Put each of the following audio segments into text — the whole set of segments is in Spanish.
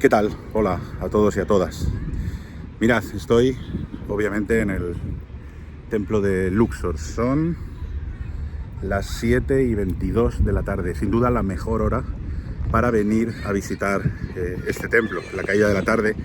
¿Qué tal? Hola a todos y a todas. Mirad, estoy obviamente en el templo de Luxor. Son las 7:22 de la tarde, sin duda la mejor hora para venir a visitar este templo. La caída de la tarde,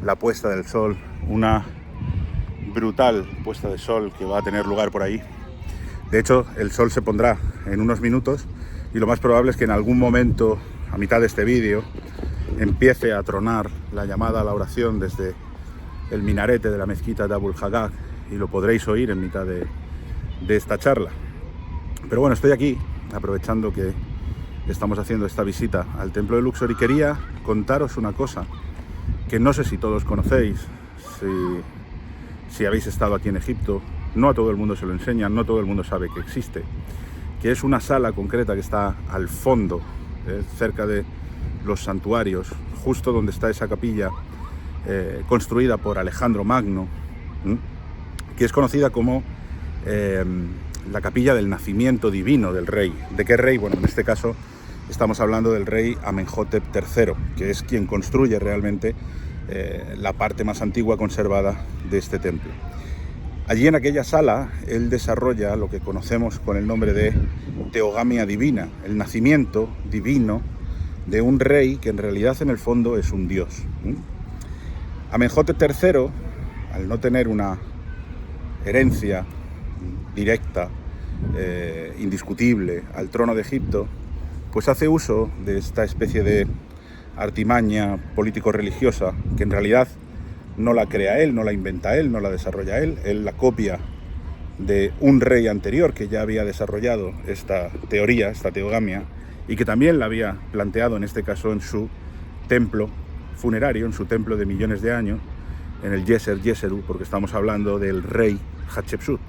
la puesta del sol, una brutal puesta de sol que va a tener lugar por ahí. De hecho, el sol se pondrá en unos minutos y lo más probable es que en algún momento, a mitad de este vídeo, empiece a tronar la llamada a la oración desde el minarete de la mezquita de Abul Hagag y lo podréis oír en mitad de esta charla. Pero bueno, estoy aquí aprovechando que estamos haciendo esta visita al templo de Luxor y quería contaros una cosa que no sé si todos conocéis, si habéis estado aquí en Egipto. No a todo el mundo se lo enseñan, no todo el mundo sabe que existe, que es una sala concreta que está al fondo, cerca de los santuarios, justo donde está esa capilla construida por Alejandro Magno, que es conocida como la capilla del nacimiento divino del rey. ¿De qué rey? Bueno, en este caso estamos hablando del rey Amenhotep III, que es quien construye realmente la parte más antigua conservada de este templo. Allí en aquella sala él desarrolla lo que conocemos con el nombre de teogamia divina, el nacimiento divino de un rey que en realidad en el fondo es un dios. Amenhotep III, al no tener una herencia directa, indiscutible al trono de Egipto, pues hace uso de esta especie de artimaña político-religiosa que en realidad no la crea él, no la inventa él, no la desarrolla él la copia de un rey anterior que ya había desarrollado esta teoría, esta teogamia, y que también la había planteado en este caso en su templo funerario, en su templo de millones de años, en el Djeser Djeseru, porque estamos hablando del rey Hatshepsut,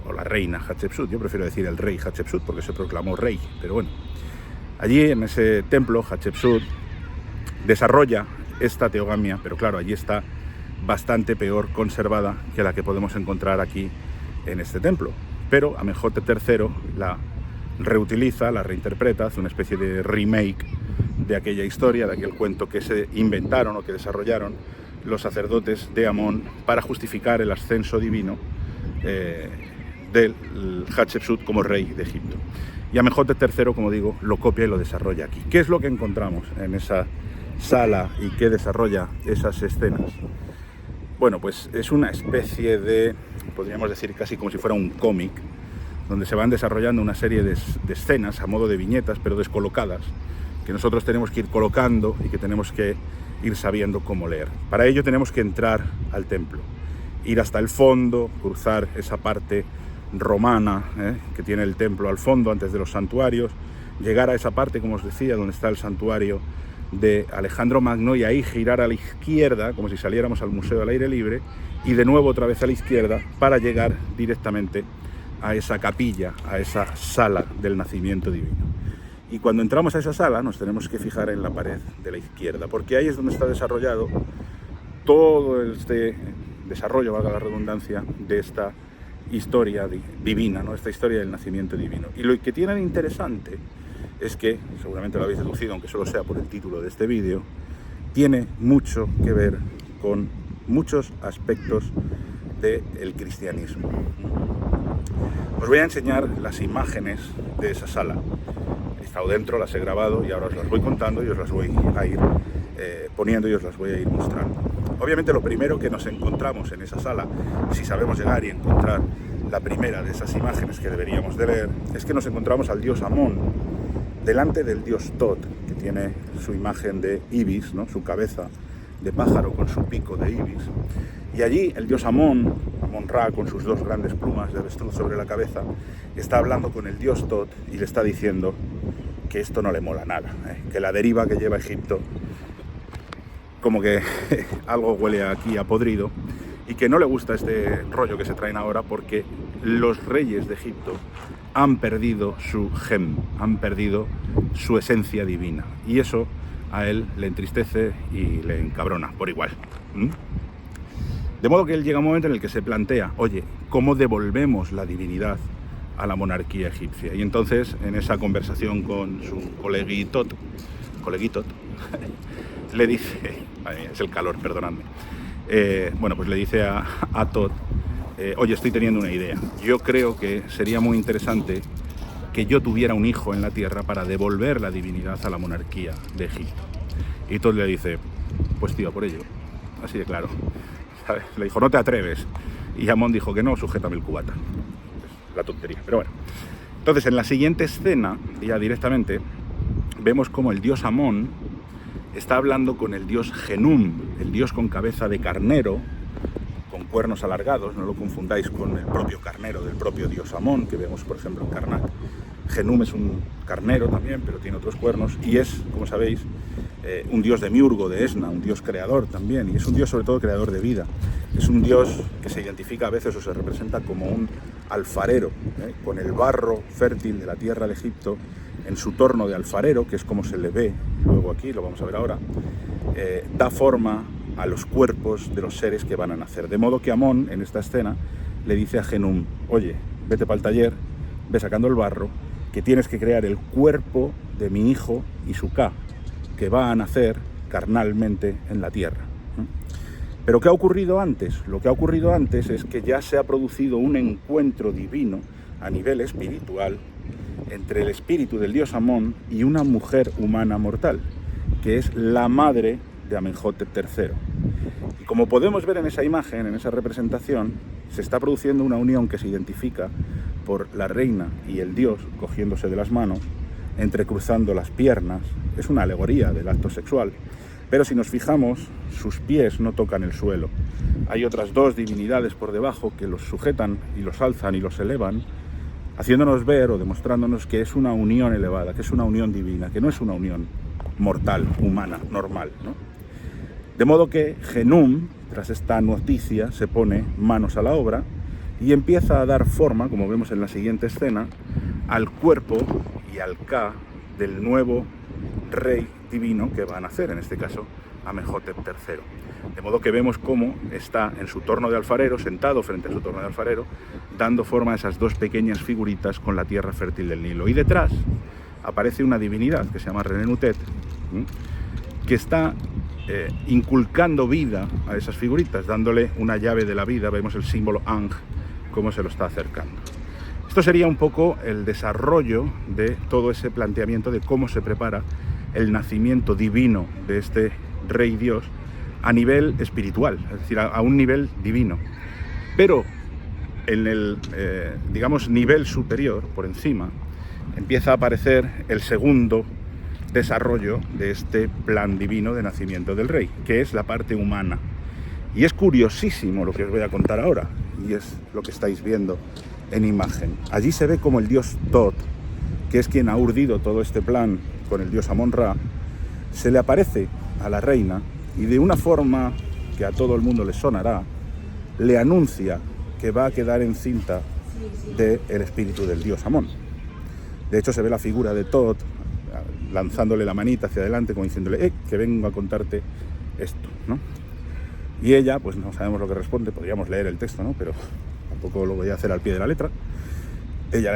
o la reina Hatshepsut. Yo prefiero decir el rey Hatshepsut porque se proclamó rey, pero bueno. Allí en ese templo Hatshepsut desarrolla esta teogamia, pero claro, allí está bastante peor conservada que la que podemos encontrar aquí en este templo. Pero Amenhotep III la reutiliza, la reinterpreta, hace una especie de remake de aquella historia, de aquel cuento que se inventaron o que desarrollaron los sacerdotes de Amón para justificar el ascenso divino del Hatshepsut como rey de Egipto. Y Amenhotep III, como digo, lo copia y lo desarrolla aquí. ¿Qué es lo que encontramos en esa sala y qué desarrolla esas escenas? Bueno, pues es una especie de, podríamos decir casi como si fuera un cómic, donde se van desarrollando una serie de escenas a modo de viñetas, pero descolocadas, que nosotros tenemos que ir colocando y que tenemos que ir sabiendo cómo leer. Para ello tenemos que entrar al templo, ir hasta el fondo, cruzar esa parte romana que tiene el templo al fondo, antes de los santuarios, llegar a esa parte, como os decía, donde está el santuario de Alejandro Magno, y ahí girar a la izquierda, como si saliéramos al museo al aire libre, y de nuevo otra vez a la izquierda para llegar directamente a esa capilla, a esa sala del nacimiento divino. Y cuando entramos a esa sala nos tenemos que fijar en la pared de la izquierda, porque ahí es donde está desarrollado todo este desarrollo, valga la redundancia, de esta historia divina, ¿no? Esta historia del nacimiento divino. Y lo que tiene de interesante es que, seguramente lo habéis deducido, aunque solo sea por el título de este vídeo, tiene mucho que ver con muchos aspectos del cristianismo. Os voy a enseñar las imágenes de esa sala. He estado dentro, las he grabado y ahora os las voy contando y os las voy a ir poniendo y os las voy a ir mostrando. Obviamente lo primero que nos encontramos en esa sala, si sabemos llegar y encontrar la primera de esas imágenes que deberíamos de leer, es que nos encontramos al dios Amón delante del dios Tot, que tiene su imagen de ibis, ¿no? Su cabeza de pájaro con su pico de ibis. Y allí el dios Amón, Amón-Ra, con sus dos grandes plumas de avestruz sobre la cabeza, está hablando con el dios Tot y le está diciendo que esto no le mola nada, que la deriva que lleva Egipto, como que algo huele aquí a podrido, y que no le gusta este rollo que se traen ahora porque los reyes de Egipto han perdido su gem, han perdido su esencia divina, y eso a él le entristece y le encabrona por igual. De modo que él llega un momento en el que se plantea, oye, ¿cómo devolvemos la divinidad a la monarquía egipcia? Y entonces, en esa conversación con su coleguitot, le dice, madre mía, es el calor, perdonadme, bueno, pues le dice a Thoth, oye, estoy teniendo una idea, yo creo que sería muy interesante que yo tuviera un hijo en la tierra para devolver la divinidad a la monarquía de Egipto. Y Thoth le dice, pues tío, por ello, así de claro, ¿sabes? Le dijo, no te atreves, y Amón dijo que no, sujétame el cubata. La tontería, pero bueno. Entonces, en la siguiente escena, ya directamente, vemos como el dios Amón está hablando con el dios Genum, el dios con cabeza de carnero, con cuernos alargados, no lo confundáis con el propio carnero del propio dios Amón, que vemos, por ejemplo, en Karnak. Genum es un carnero también, pero tiene otros cuernos, y es, como sabéis, un dios demiurgo, de Esna, un dios creador también, y es un dios sobre todo creador de vida. Es un dios que se identifica a veces o se representa como un alfarero, con el barro fértil de la tierra de Egipto en su torno de alfarero, que es como se le ve luego aquí, lo vamos a ver ahora, da forma a los cuerpos de los seres que van a nacer. De modo que Amón, en esta escena, le dice a Genum, oye, vete para el taller, ve sacando el barro, que tienes que crear el cuerpo de mi hijo Isuká, que va a nacer carnalmente en la tierra. Pero ¿qué ha ocurrido antes? Lo que ha ocurrido antes es que ya se ha producido un encuentro divino a nivel espiritual entre el espíritu del dios Amón y una mujer humana mortal, que es la madre de Amenhotep III. Y como podemos ver en esa imagen, en esa representación, se está produciendo una unión que se identifica por la reina y el dios cogiéndose de las manos, entrecruzando las piernas. Es una alegoría del acto sexual, pero si nos fijamos, sus pies no tocan el suelo. Hay otras dos divinidades por debajo que los sujetan y los alzan y los elevan, haciéndonos ver o demostrándonos que es una unión elevada, que es una unión divina, que no es una unión mortal, humana, normal, ¿no? De modo que Genum, tras esta noticia, se pone manos a la obra y empieza a dar forma, como vemos en la siguiente escena, al cuerpo y al Ka del nuevo rey divino que va a nacer, en este caso Amenhotep III. De modo que vemos cómo está en su torno de alfarero, sentado frente a su torno de alfarero, dando forma a esas dos pequeñas figuritas con la tierra fértil del Nilo. Y detrás aparece una divinidad que se llama Renenutet, que está inculcando vida a esas figuritas, dándole una llave de la vida. Vemos el símbolo Ang, cómo se lo está acercando. Esto sería un poco el desarrollo de todo ese planteamiento de cómo se prepara el nacimiento divino de este rey Dios a nivel espiritual, es decir, a un nivel divino. Pero en el, digamos, nivel superior, por encima, empieza a aparecer el segundo desarrollo de este plan divino de nacimiento del rey, que es la parte humana. Y es curiosísimo lo que os voy a contar ahora, y es lo que estáis viendo en imagen. Allí se ve como el dios Thoth, que es quien ha urdido todo este plan con el dios Amón-Ra, se le aparece a la reina y de una forma que a todo el mundo le sonará, le anuncia que va a quedar encinta del espíritu del dios Amón. De hecho, se ve la figura de Thoth lanzándole la manita hacia adelante, como diciéndole, que vengo a contarte esto, ¿no? Y ella, pues no sabemos lo que responde, podríamos leer el texto, ¿no? Pero tampoco lo voy a hacer al pie de la letra. Ella,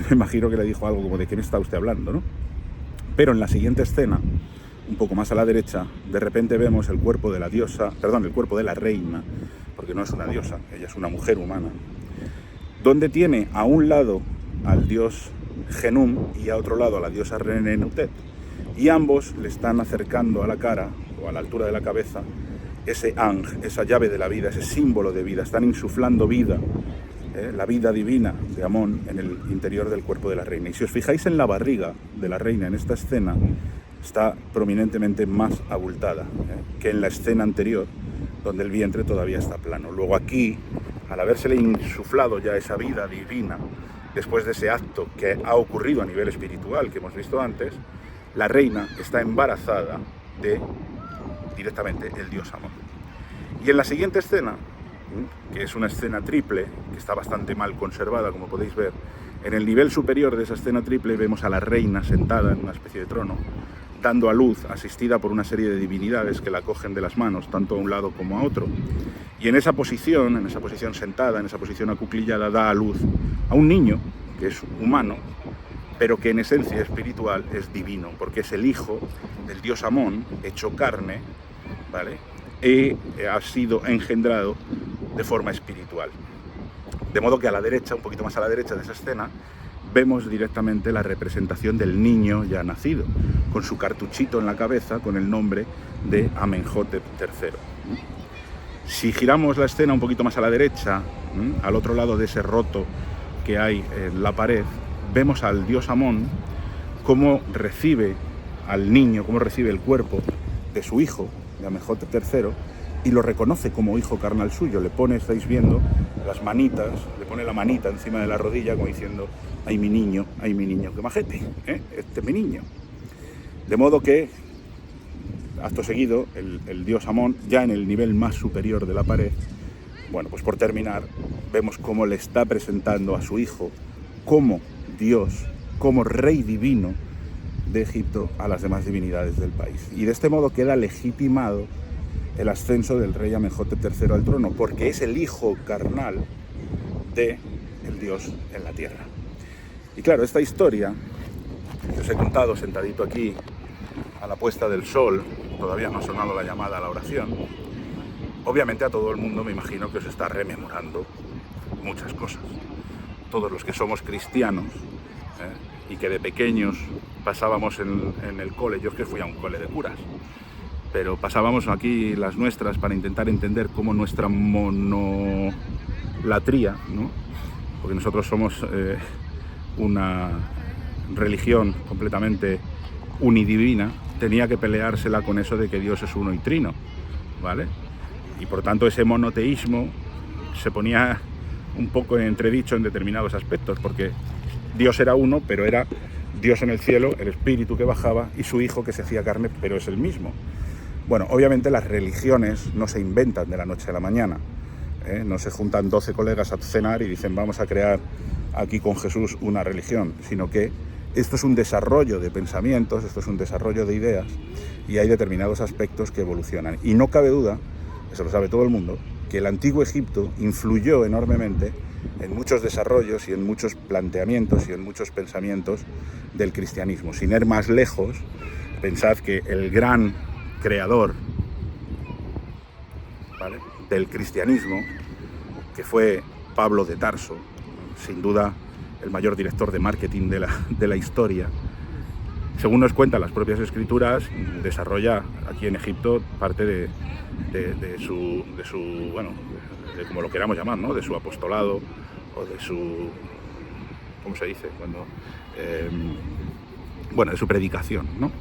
me imagino que le dijo algo como de ¿qué me está usted hablando?, ¿no? Pero en la siguiente escena, un poco más a la derecha, de repente vemos el cuerpo de la diosa, perdón, el cuerpo de la reina, porque no es una diosa, ella es una mujer humana, donde tiene a un lado al dios Genum y a otro lado a la diosa Renenutet, y ambos le están acercando a la cara, o a la altura de la cabeza, ese Ang, esa llave de la vida, ese símbolo de vida, están insuflando vida, la vida divina de Amón en el interior del cuerpo de la reina. Y si os fijáis en la barriga de la reina en esta escena, está prominentemente más abultada que en la escena anterior, donde el vientre todavía está plano. Luego aquí, al habérsele insuflado ya esa vida divina, después de ese acto que ha ocurrido a nivel espiritual que hemos visto antes, la reina está embarazada de directamente el dios Amón. Y en la siguiente escena, que es una escena triple, que está bastante mal conservada, como podéis ver, en el nivel superior de esa escena triple vemos a la reina sentada en una especie de trono, dando a luz, asistida por una serie de divinidades que la cogen de las manos, tanto a un lado como a otro. Y en esa posición sentada, en esa posición acuclillada, da a luz a un niño, que es humano, pero que en esencia espiritual es divino, porque es el hijo del dios Amón, hecho carne, ¿vale? Y ha sido engendrado de forma espiritual. De modo que a la derecha, un poquito más a la derecha de esa escena, vemos directamente la representación del niño ya nacido, con su cartuchito en la cabeza con el nombre de Amenhotep III. Si giramos la escena un poquito más a la derecha, al otro lado de ese roto que hay en la pared, vemos al dios Amón cómo recibe al niño, cómo recibe el cuerpo de su hijo, de Amenhotep III, y lo reconoce como hijo carnal suyo. Le pone, estáis viendo, las manitas, le pone la manita encima de la rodilla como diciendo: ay mi niño, qué majete, este es mi niño. De modo que, acto seguido, el dios Amón, ya en el nivel más superior de la pared, bueno, pues por terminar, vemos cómo le está presentando a su hijo como Dios, como rey divino de Egipto a las demás divinidades del país. Y de este modo queda legitimado el ascenso del rey Amenhotep III al trono, porque es el hijo carnal del Dios en la tierra. Y claro, esta historia que os he contado sentadito aquí a la puesta del sol, todavía no ha sonado la llamada a la oración, obviamente a todo el mundo me imagino que os está rememorando muchas cosas. Todos los que somos cristianos y que de pequeños pasábamos en el cole, yo es que fui a un cole de curas, pero pasábamos aquí las nuestras para intentar entender cómo nuestra monolatría, ¿no? Porque nosotros somos una religión completamente unidivina, tenía que peleársela con eso de que Dios es uno y trino, ¿vale? Y por tanto ese monoteísmo se ponía un poco en entredicho en determinados aspectos, porque Dios era uno, pero era Dios en el cielo, el espíritu que bajaba, y su hijo que se hacía carne, pero es el mismo. Bueno, obviamente las religiones no se inventan de la noche a la mañana, no se juntan 12 colegas a cenar y dicen vamos a crear aquí con Jesús una religión, sino que esto es un desarrollo de pensamientos, esto es un desarrollo de ideas, y hay determinados aspectos que evolucionan. Y no cabe duda, eso lo sabe todo el mundo, que el antiguo Egipto influyó enormemente en muchos desarrollos y en muchos planteamientos y en muchos pensamientos del cristianismo. Sin ir más lejos, pensad que el gran creador, ¿vale?, del cristianismo, que fue Pablo de Tarso, sin duda el mayor director de marketing de la historia, según nos cuentan las propias escrituras, desarrolla aquí en Egipto parte de su bueno, de como lo queramos llamar, ¿no?, de su apostolado o de su, ¿cómo se dice?, bueno, de su predicación, ¿no?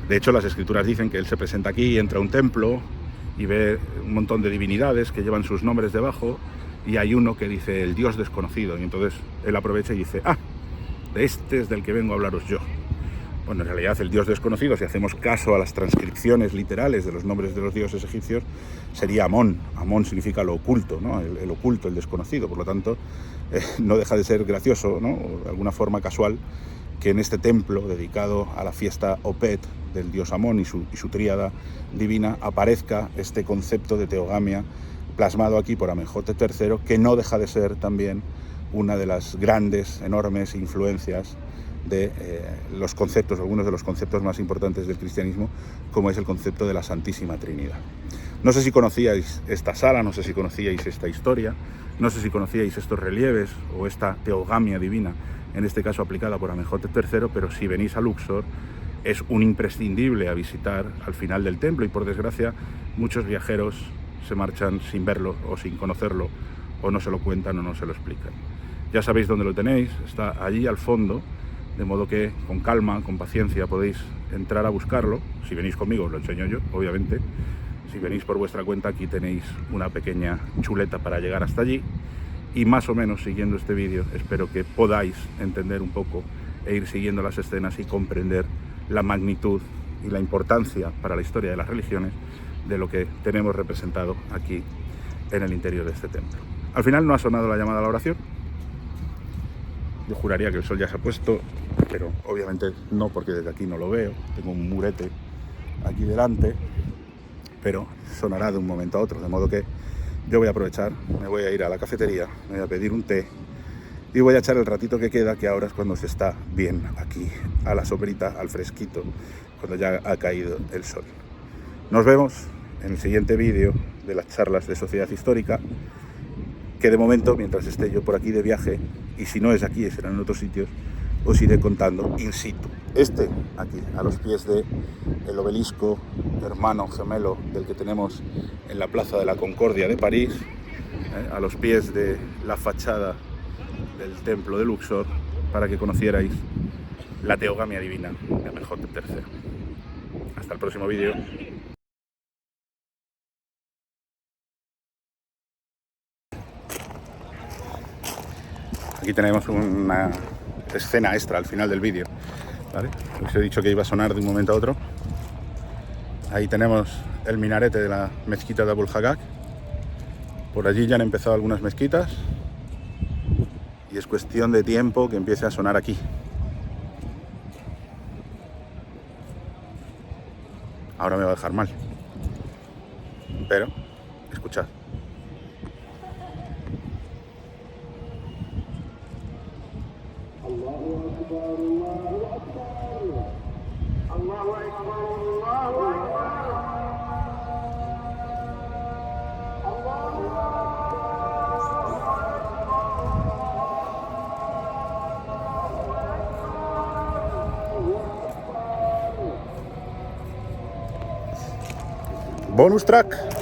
De hecho, las escrituras dicen que él se presenta aquí, entra a un templo y ve un montón de divinidades que llevan sus nombres debajo, y hay uno que dice el Dios desconocido, y entonces él aprovecha y dice: ah, de este es del que vengo a hablaros yo. Bueno, en realidad el Dios desconocido, si hacemos caso a las transcripciones literales de los nombres de los dioses egipcios, sería Amón. Amón significa lo oculto, ¿no?, el oculto, el desconocido. Por lo tanto, no deja de ser gracioso, ¿no?, o de alguna forma casual, que en este templo dedicado a la fiesta Opet del dios Amón y su tríada divina aparezca este concepto de teogamia plasmado aquí por Amenhotep III, que no deja de ser también una de las grandes, enormes influencias de los conceptos, algunos de los conceptos más importantes del cristianismo, como es el concepto de la Santísima Trinidad. No sé si conocíais esta sala, no sé si conocíais esta historia, no sé si conocíais estos relieves o esta teogamia divina, en este caso aplicada por Amenhotep III, pero si venís a Luxor es un imprescindible a visitar al final del templo, y por desgracia muchos viajeros se marchan sin verlo o sin conocerlo, o no se lo cuentan o no se lo explican. Ya sabéis dónde lo tenéis, está allí al fondo, de modo que con calma, con paciencia podéis entrar a buscarlo. Si venís conmigo os lo enseño yo, obviamente. Si venís por vuestra cuenta, aquí tenéis una pequeña chuleta para llegar hasta allí, y más o menos siguiendo este vídeo espero que podáis entender un poco e ir siguiendo las escenas y comprender la magnitud y la importancia para la historia de las religiones de lo que tenemos representado aquí en el interior de este templo. Al final no ha sonado la llamada a la oración. Yo juraría que el sol ya se ha puesto, pero obviamente no, porque desde aquí no lo veo. Tengo un murete aquí delante, pero sonará de un momento a otro, de modo que yo voy a aprovechar, me voy a ir a la cafetería, me voy a pedir un té y voy a echar el ratito que queda, que ahora es cuando se está bien aquí, a la sombrita, al fresquito, cuando ya ha caído el sol. Nos vemos en el siguiente vídeo de las charlas de Sociedad Histórica, que de momento, mientras esté yo por aquí de viaje, y si no es aquí, será en otros sitios, os iré contando in situ. Aquí, a los pies del obelisco hermano gemelo del que tenemos en la Plaza de la Concordia de París, a los pies de la fachada del templo de Luxor, para que conocierais la teogamia divina de Amenhotep III. Hasta el próximo vídeo. Aquí tenemos una escena extra al final del vídeo, ¿vale? Os he dicho que iba a sonar de un momento a otro. Ahí tenemos el minarete de la mezquita de Abul Hagak. Por allí ya han empezado algunas mezquitas y es cuestión de tiempo que empiece a sonar aquí. Ahora me va a dejar mal, pero escuchad. Bonus track.